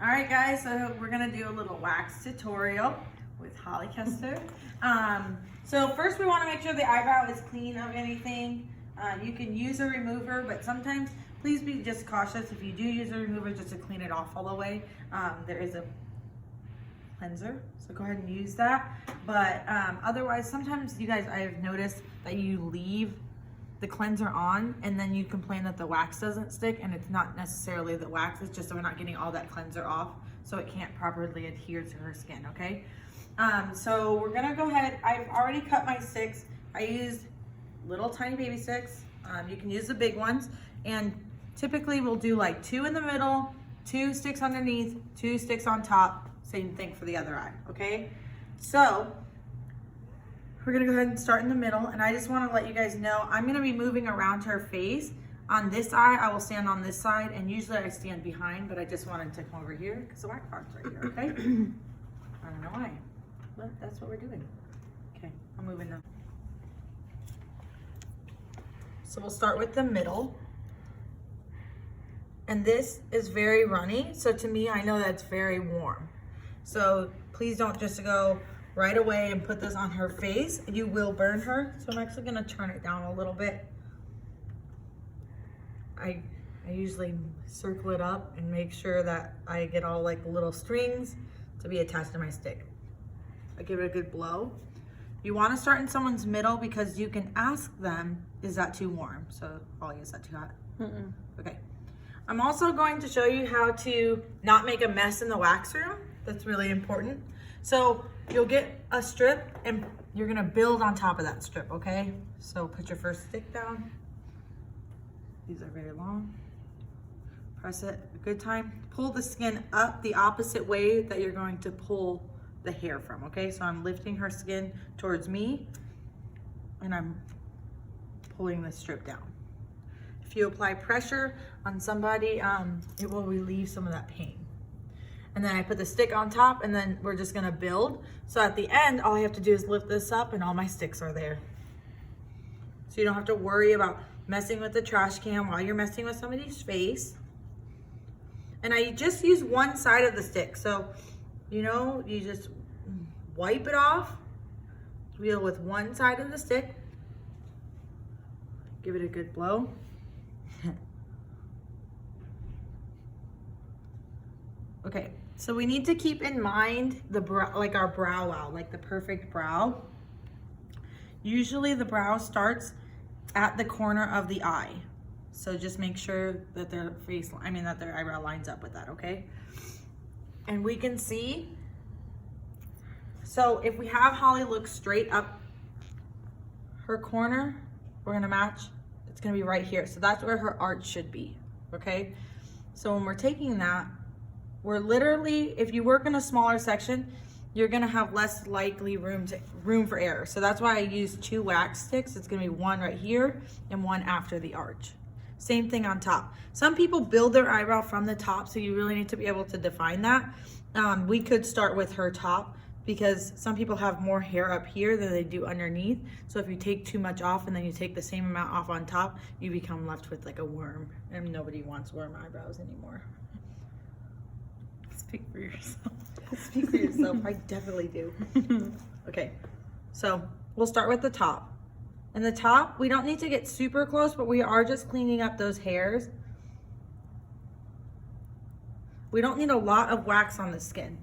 All right, guys, so we're gonna do a little wax tutorial with Holly Kester. So first we wanna make sure the eyebrow is clean of anything. You can use a remover, but sometimes please be just cautious if you do use a remover just to clean it off all the way. There is a cleanser, so go ahead and use that. But otherwise, sometimes you guys, I have noticed that you leave the cleanser on and then you complain that the wax doesn't stick, and it's not necessarily the wax, it's just that we're not getting all that cleanser off, so it can't properly adhere to her skin, okay? So we're gonna go ahead, I've already cut my sticks. I used little tiny baby sticks. You can use the big ones, and typically we'll do like 2 in the middle, 2 sticks underneath, 2 sticks on top, same thing for the other eye, okay? So we're gonna go ahead and start in the middle, and I just wanna let you guys know, I'm gonna be moving around her face. On this eye, I will stand on this side, and usually I stand behind, but I just wanted to come over here because the wax part's right here, okay? I don't know why, but that's what we're doing. Okay, I'm moving now. So we'll start with the middle. And this is very runny, so to me, I know that's very warm. So please don't just go right away and put this on her face. You will burn her. So I'm actually gonna turn it down a little bit. I usually circle it up and make sure that I get all like little strings to be attached to my stick. I give it a good blow. You wanna start in someone's middle because you can ask them, is that too warm? So, Holly, is that too hot? Okay. I'm also going to show you how to not make a mess in the wax room. That's really important. So you'll get a strip and you're gonna build on top of that strip, okay? So put your first stick down. These are very long. Press it a good time. Pull the skin up the opposite way that you're going to pull the hair from, okay? So I'm lifting her skin towards me and I'm pulling the strip down. If you apply pressure on somebody, it will relieve some of that pain. And then I put the stick on top, and then we're just gonna build. So at the end, all I have to do is lift this up and all my sticks are there. So you don't have to worry about messing with the trash can while you're messing with somebody's face. And I just use one side of the stick. So, you know, you just wipe it off, deal with one side of the stick, give it a good blow. Okay, so we need to keep in mind the brow, like our brow out, like the perfect brow. Usually the brow starts at the corner of the eye. So just make sure that their their eyebrow lines up with that, okay? And we can see, so if we have Holly look straight up her corner, we're gonna match, it's gonna be right here. So that's where her arch should be, okay? So when we're taking that, we're literally, if you work in a smaller section, you're gonna have less likely room for error. So that's why I use 2 wax sticks. It's gonna be one right here and one after the arch. Same thing on top. Some people build their eyebrow from the top, so you really need to be able to define that. We could start with her top because some people have more hair up here than they do underneath. So if you take too much off and then you take the same amount off on top, you become left with like a worm, and nobody wants worm eyebrows anymore. Speak for yourself. Speak for yourself. I definitely do. Okay, so we'll start with the top. And the top, we don't need to get super close, but we are just cleaning up those hairs. We don't need a lot of wax on the skin.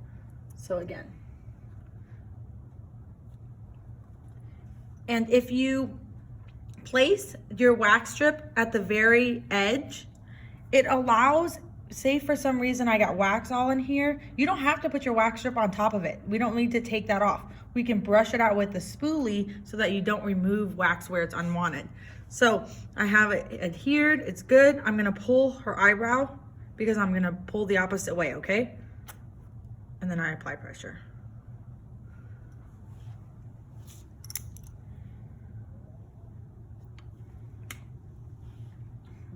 So again. And if you place your wax strip at the very edge, it allows, say for some reason I got wax all in here, you don't have to put your wax strip on top of it. We don't need to take that off. We can brush it out with the spoolie so that you don't remove wax where it's unwanted. So I have it adhered, it's good. I'm gonna pull her eyebrow because I'm gonna pull the opposite way, okay? And then I apply pressure.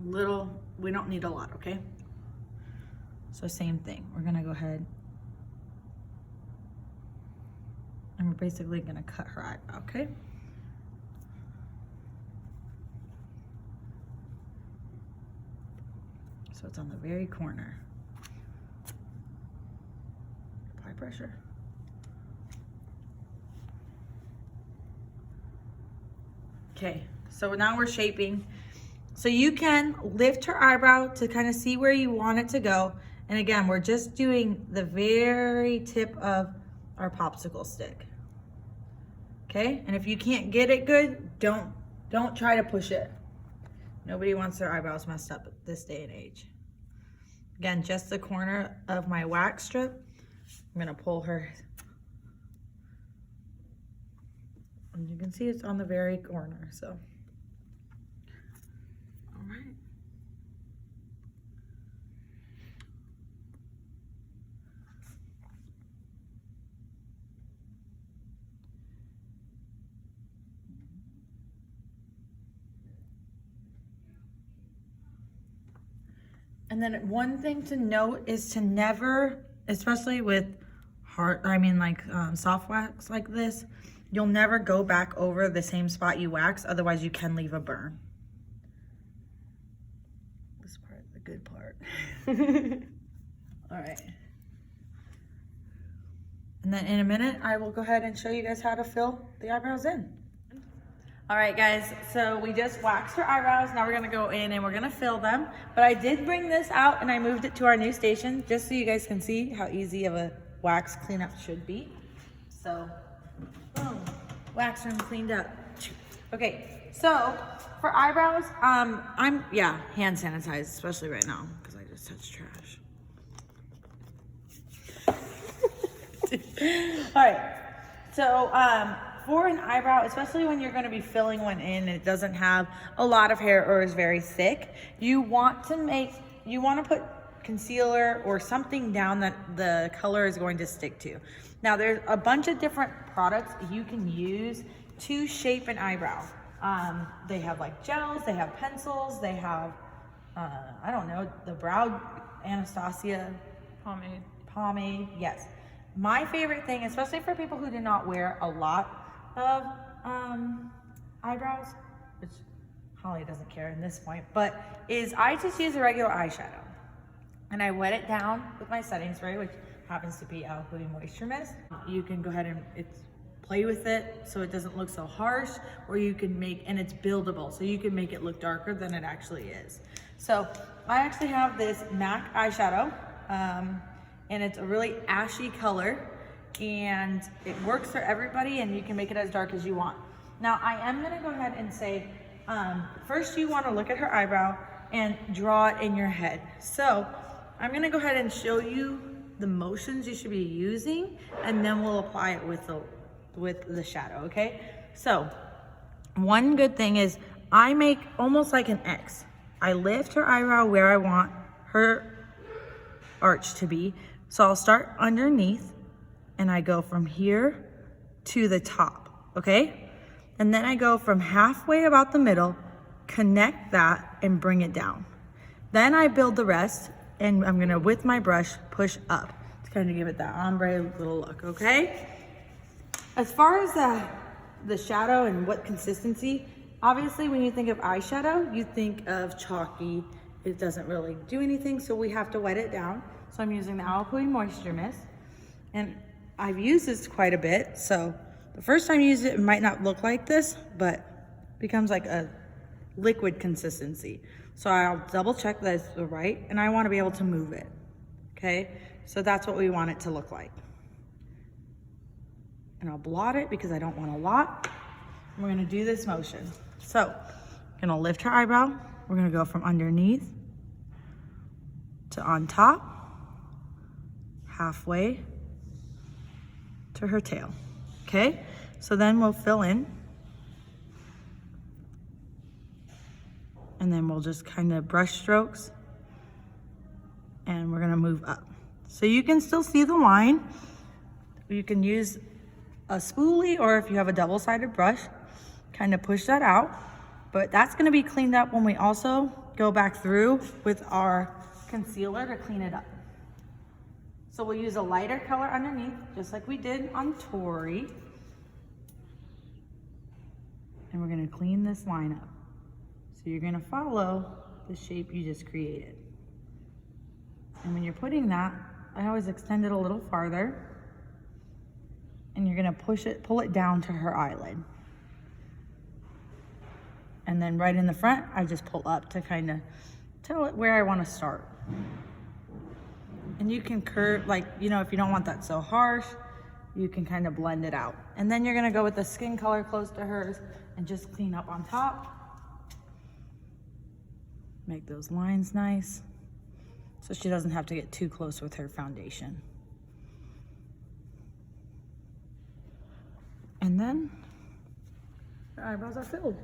We don't need a lot, okay? So same thing, we're gonna go ahead and we're basically gonna cut her eyebrow, okay? So it's on the very corner. pressure. Okay, so now we're shaping. So you can lift her eyebrow to kind of see where you want it to go. And again, we're just doing the very tip of our popsicle stick. Okay, and if you can't get it good, don't try to push it. Nobody wants their eyebrows messed up at this day and age. Again, just the corner of my wax strip. I'm gonna pull her. And you can see it's on the very corner, so. All right. And then one thing to note is to never, especially with soft wax like this, you'll never go back over the same spot you wax, otherwise you can leave a burn. This part, the good part. All right. And then in a minute, I will go ahead and show you guys how to fill the eyebrows in. All right, guys, so we just waxed her eyebrows. Now we're gonna go in and we're gonna fill them. But I did bring this out and I moved it to our new station just so you guys can see how easy of a wax cleanup should be. So, boom, wax room cleaned up. Okay, so for eyebrows, hand sanitized, especially right now because I just touched trash. All right, so for an eyebrow, especially when you're going to be filling one in and it doesn't have a lot of hair or is very thick, you want to put concealer or something down that the color is going to stick to. Now there's a bunch of different products you can use to shape an eyebrow. They have like gels, they have pencils, they have, I don't know, the brow Anastasia pomade, yes. My favorite thing, especially for people who do not wear a lot of eyebrows, which Holly doesn't care in this point, but is I just use a regular eyeshadow and I wet it down with my setting spray, which happens to be Alkaline Moisture Mist. You can go ahead and play with it so it doesn't look so harsh, or you can and it's buildable, so you can make it look darker than it actually is. So I actually have this MAC eyeshadow, and it's a really ashy color, and it works for everybody, and you can make it as dark as you want. Now I am gonna go ahead and say, first you wanna look at her eyebrow and draw it in your head. So I'm gonna go ahead and show you the motions you should be using, and then we'll apply it with the shadow, okay? So one good thing is I make almost like an X. I lift her eyebrow where I want her arch to be. So I'll start underneath and I go from here to the top, okay? And then I go from halfway about the middle, connect that and bring it down. Then I build the rest, and I'm gonna, with my brush, push up to kind of give it that ombre little look, okay? As far as the shadow and what consistency, obviously when you think of eyeshadow, you think of chalky. It doesn't really do anything, so we have to wet it down. So I'm using the Alkaline Moisture Mist, and I've used this quite a bit, so the first time you use it, it might not look like this, but becomes like a liquid consistency. So I'll double check that it's right, and I want to be able to move it, okay? So that's what we want it to look like. And I'll blot it because I don't want a lot. We're gonna do this motion. So, I'm gonna lift her eyebrow. We're gonna go from underneath to on top, halfway to her tail, okay? So then we'll fill in, and then we'll just kind of brush strokes, and we're gonna move up. So you can still see the line. You can use a spoolie, or if you have a double-sided brush, kind of push that out. But that's gonna be cleaned up when we also go back through with our concealer to clean it up. So we'll use a lighter color underneath, just like we did on Tori. And we're gonna clean this line up. So you're gonna follow the shape you just created. And when you're putting that, I always extend it a little farther and you're gonna pull it down to her eyelid. And then right in the front, I just pull up to kind of tell it where I want to start. And you can curve, like, you know, if you don't want that so harsh, you can kind of blend it out. And then you're gonna go with the skin color close to hers and just clean up on top. Make those lines nice so she doesn't have to get too close with her foundation. And then her eyebrows are filled.